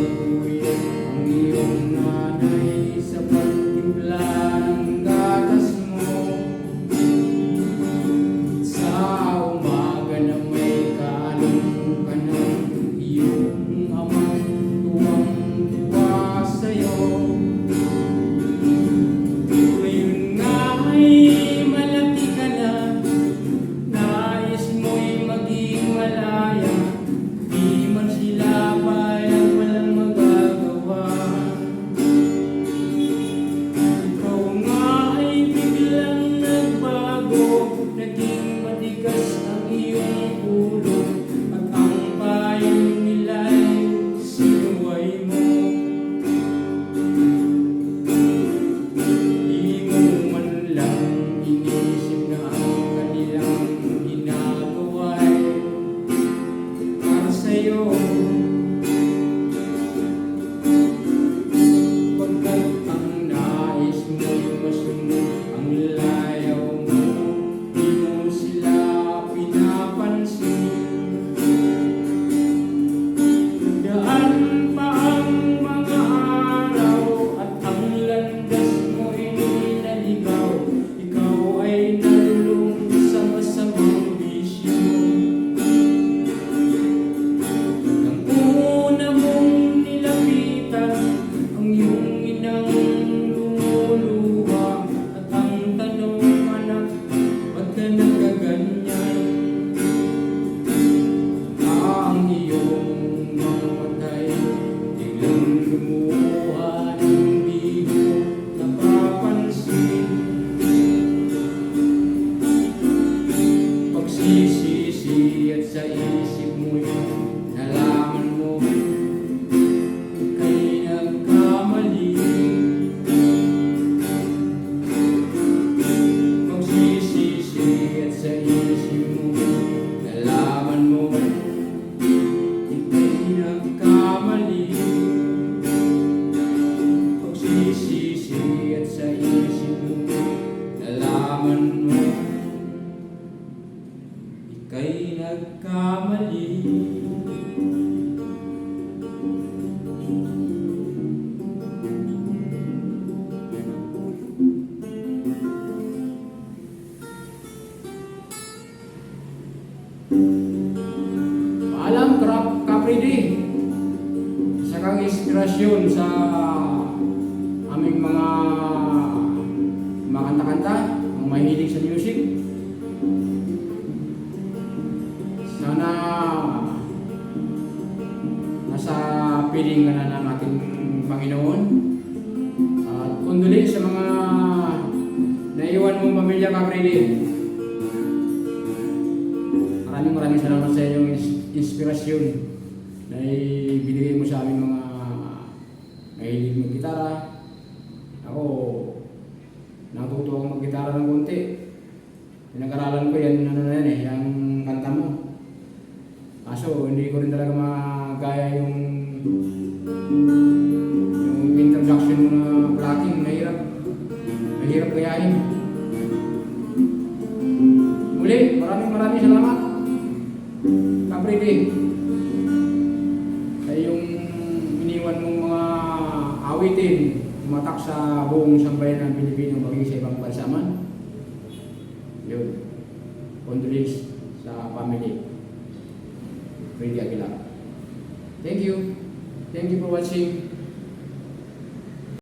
ang iyong nanay sa pagtimpla ng gatas mo. Sa umaga na may kalong ka ng iyong amang tuwang-tuwa sa'yo. Ngayon nga ay malaki ka na, nais mo'y maging malaya. Di man sila bayang walang magagawa. Ikaw nga ay biglang nagbago, naging matigas ang iyong ulo, at ang payo nila'y sinuway mo. Di mo man lang inisip na ang kanilang ginagawa'y para sa'yo. Pagkat ang nais mo'y masunod ang layaw mo, di mo sila pinapansin. Daan pa ang mga araw at ang landas mo'y naligaw. Ikaw ay nalulung sa masamang bisyo. Nang una mong nilapitan ang iyong inang lumuluha, at ang tanong, anak, ba't ka nagaganyan? Ang iyong mga matay biglang lumuha ng di mo napapansin. Pagsisisi at sa isip mo'y nalaman mo ika'y nagkamali. Pagsisisi at sa isip mo nalaman mo ika'y nagkamali. Pagsisisi at sa isip mo nalaman mo ika'y nagkamali. Paalam, Kapridi, isa kang inspirasyon sa aming mga kanta-kanta, ang mahilig sa music. Sana nasa piling ka na ng ating Panginoon. At kunduli sa mga naiwan mong pamilya, Kapridi. Maraming salamat sa iyong inspirasyon na ibinigay mo sa aming mga mahilig mag-gitara. Ako, natuto akong mag-gitara ng konti. Pinag-aralan ko yan, yung kanta mo. Kaso, hindi ko rin talaga magaya yung introduction mo na blocking. Mahirap gayahin. Muli, maraming salamat, Kapridi, sa iyong iniwan mong mga awitin, tumatak sa buong sambayan ng Pilipino, maging sa ibang bansa man. Yun. Condolence sa family. Freddy Aguilar. Thank you. Thank you for watching.